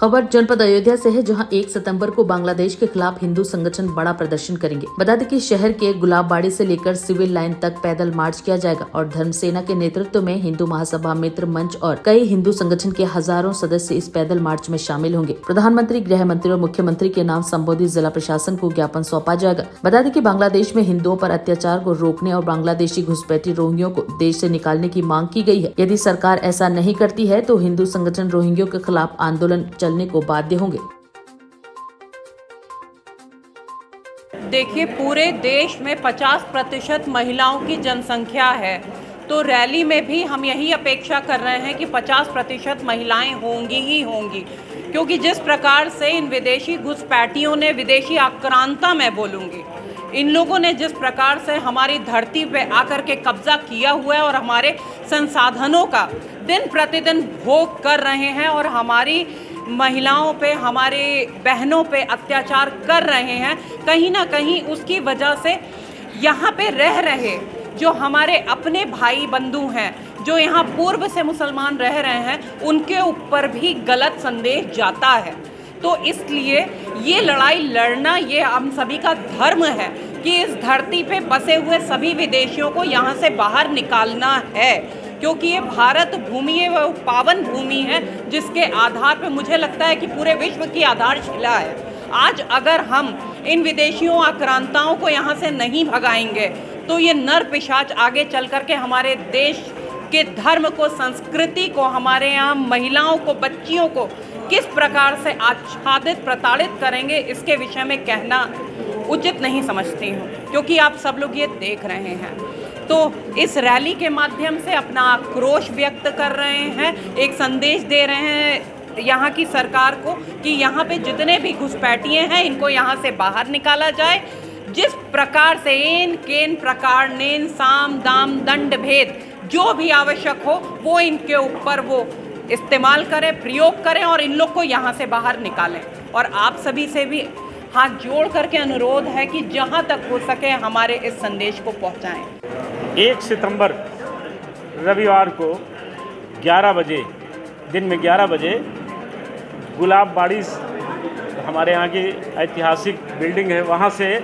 खबर जनपद अयोध्या से है, जहां 1 सितंबर को बांग्लादेश के खिलाफ हिंदू संगठन बड़ा प्रदर्शन करेंगे। बता दें कि शहर के गुलाबबाड़ी से लेकर सिविल लाइन तक पैदल मार्च किया जाएगा और धर्मसेना के नेतृत्व में हिंदू महासभा मित्र मंच और कई हिंदू संगठन के हजारों सदस्य इस पैदल मार्च में शामिल होंगे। प्रधानमंत्री, गृह मंत्री और मुख्यमंत्री के नाम संबोधित जिला प्रशासन को ज्ञापन सौंपा जाएगा। बता दें कि बांग्लादेश में हिंदुओं पर अत्याचार को रोकने और बांग्लादेशी घुसपैठी रोहिंग्यों को देश से निकालने की मांग की गई है। यदि सरकार ऐसा नहीं करती है तो हिंदू संगठन रोहिंग्यों के खिलाफ आंदोलन चलने को बाध्य होंगे। देखिए, पूरे देश में 50% महिलाओं की जनसंख्या है, तो रैली में भी हम यही अपेक्षा कर रहे हैं कि 50% महिलाएं होंगी ही होंगी, क्योंकि जिस प्रकार से इन विदेशी घुसपैठियों ने, विदेशी आक्रांता मैं बोलूँगी, इन लोगों ने जिस प्रकार से हमारी धरती पे आकर के कब्जा किया हुआ है और हमारे संसाधनों का दिन प्रतिदिन भोग कर रहे हैं और हमारी महिलाओं पे, हमारे बहनों पे अत्याचार कर रहे हैं, कहीं ना कहीं उसकी वजह से यहाँ पे रह रहे जो हमारे अपने भाई बंधु हैं, जो यहाँ पूर्व से मुसलमान रह रहे हैं, उनके ऊपर भी गलत संदेश जाता है। तो इसलिए ये लड़ाई लड़ना, ये हम सभी का धर्म है कि इस धरती पे बसे हुए सभी विदेशियों को यहाँ से बाहर निकालना है, क्योंकि ये भारत भूमि है, वो पावन भूमि है जिसके आधार पे मुझे लगता है कि पूरे विश्व की आधारशिला है। आज अगर हम इन विदेशियों आक्रांताओं को यहाँ से नहीं भगाएंगे तो ये नर पिशाच आगे चल कर के हमारे देश के धर्म को, संस्कृति को, हमारे यहाँ महिलाओं को, बच्चियों को किस प्रकार से आच्छादित, प्रताड़ित करेंगे, इसके विषय में कहना उचित नहीं समझती हूँ, क्योंकि आप सब लोग ये देख रहे हैं। तो इस रैली के माध्यम से अपना आक्रोश व्यक्त कर रहे हैं, एक संदेश दे रहे हैं यहाँ की सरकार को कि यहाँ पे जितने भी घुसपैठिए हैं इनको यहाँ से बाहर निकाला जाए। जिस प्रकार से एन केन प्रकार नेन साम दाम दंड भेद जो भी आवश्यक हो वो इनके ऊपर वो इस्तेमाल करें, प्रयोग करें और इन लोग को यहाँ से बाहर निकालें। और आप सभी से भी हाथ जोड़ करके अनुरोध है कि जहाँ तक हो सके हमारे इस संदेश को पहुँचाएं। 1 सितंबर रविवार को 11 बजे, दिन में 11 बजे गुलाबबाड़ी, हमारे यहाँ की ऐतिहासिक बिल्डिंग है, वहाँ से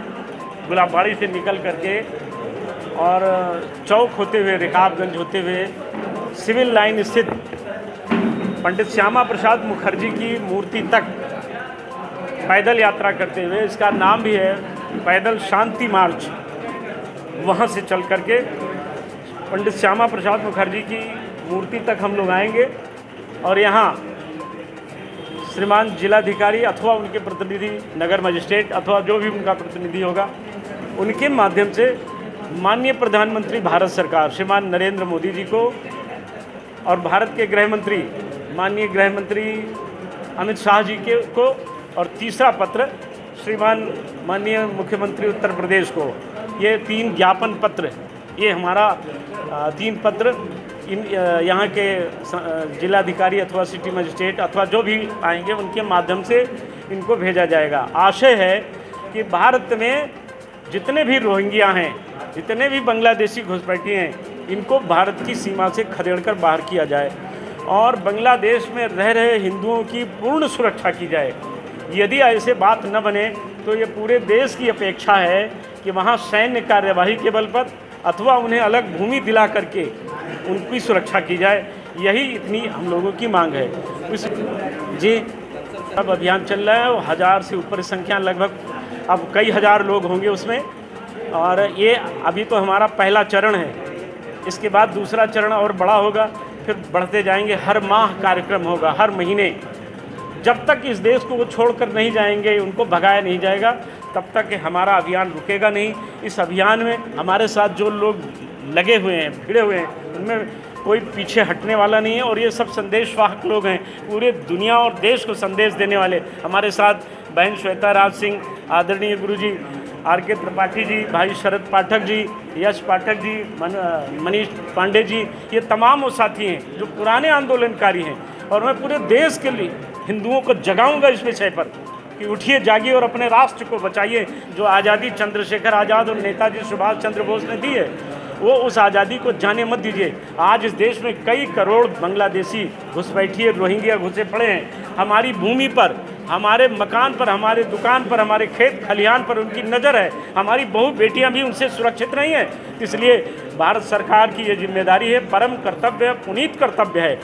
गुलाबबाड़ी से निकल करके और चौक होते हुए, रकाबगंज होते हुए सिविल लाइन स्थित पंडित श्यामा प्रसाद मुखर्जी की मूर्ति तक पैदल यात्रा करते हुए, इसका नाम भी है पैदल शांति मार्च, वहाँ से चल करके पंडित श्यामा प्रसाद मुखर्जी की मूर्ति तक हम लोग आएंगे और यहाँ श्रीमान जिलाधिकारी अथवा उनके प्रतिनिधि, नगर मजिस्ट्रेट अथवा जो भी उनका प्रतिनिधि होगा, उनके माध्यम से माननीय प्रधानमंत्री भारत सरकार श्रीमान नरेंद्र मोदी जी को और भारत के गृह मंत्री माननीय गृह मंत्री अमित शाह जी के को और तीसरा पत्र श्रीमान माननीय मुख्यमंत्री उत्तर प्रदेश को, ये 3 ज्ञापन पत्र, ये हमारा 3 पत्र इन यहाँ के जिलाधिकारी अथवा सिटी मजिस्ट्रेट अथवा जो भी आएंगे उनके माध्यम से इनको भेजा जाएगा। आशय है कि भारत में जितने भी रोहिंग्या हैं, जितने भी बांग्लादेशी घुसपैठी हैं, इनको भारत की सीमा से खदेड़कर बाहर किया जाए और बांग्लादेश में रह रहे हिंदुओं की पूर्ण सुरक्षा की जाए। यदि ऐसे बात न बने तो ये पूरे देश की अपेक्षा है कि वहाँ सैन्य कार्यवाही के बल पर अथवा उन्हें अलग भूमि दिला करके उनकी सुरक्षा की जाए। यही इतनी हम लोगों की मांग है। जी, अब अभियान चल रहा है, 1000 से ऊपर संख्या, लगभग अब कई हज़ार लोग होंगे उसमें, और ये अभी तो हमारा पहला चरण है। इसके बाद दूसरा चरण और बड़ा होगा, फिर बढ़ते जाएंगे। हर माह कार्यक्रम होगा, हर महीने, जब तक इस देश को वो छोड़कर नहीं जाएंगे, उनको भगाया नहीं जाएगा, तब तक हमारा अभियान रुकेगा नहीं। इस अभियान में हमारे साथ जो लोग लगे हुए हैं, भिड़े हुए हैं, उनमें कोई पीछे हटने वाला नहीं है और ये सब संदेशवाहक लोग हैं, पूरे दुनिया और देश को संदेश देने वाले। हमारे साथ बहन श्वेता राज सिंह, आदरणीय गुरुजी आर.के. त्रिपाठी जी, भाई शरद पाठक जी, यश पाठक जी, मनीष पांडे जी, ये तमाम वो साथी हैं जो पुराने आंदोलनकारी हैं। और मैं पूरे देश के लिए हिंदुओं को जगाऊंगा इस विषय पर कि उठिए, जागिए और अपने राष्ट्र को बचाइए, जो आज़ादी चंद्रशेखर आज़ाद और नेताजी सुभाष चंद्र बोस ने दी है। वो उस आज़ादी को जाने मत दीजिए। आज इस देश में कई करोड़ बांग्लादेशी घुसपैठिए रोहिंग्या घुसे पड़े हैं। हमारी भूमि पर, हमारे मकान पर, हमारे दुकान पर, हमारे खेत खलिहान पर उनकी नज़र है। हमारी बहू बेटियां भी उनसे सुरक्षित नहीं हैं। इसलिए भारत सरकार की ये जिम्मेदारी है, परम कर्तव्य है, पुनीत कर्तव्य है।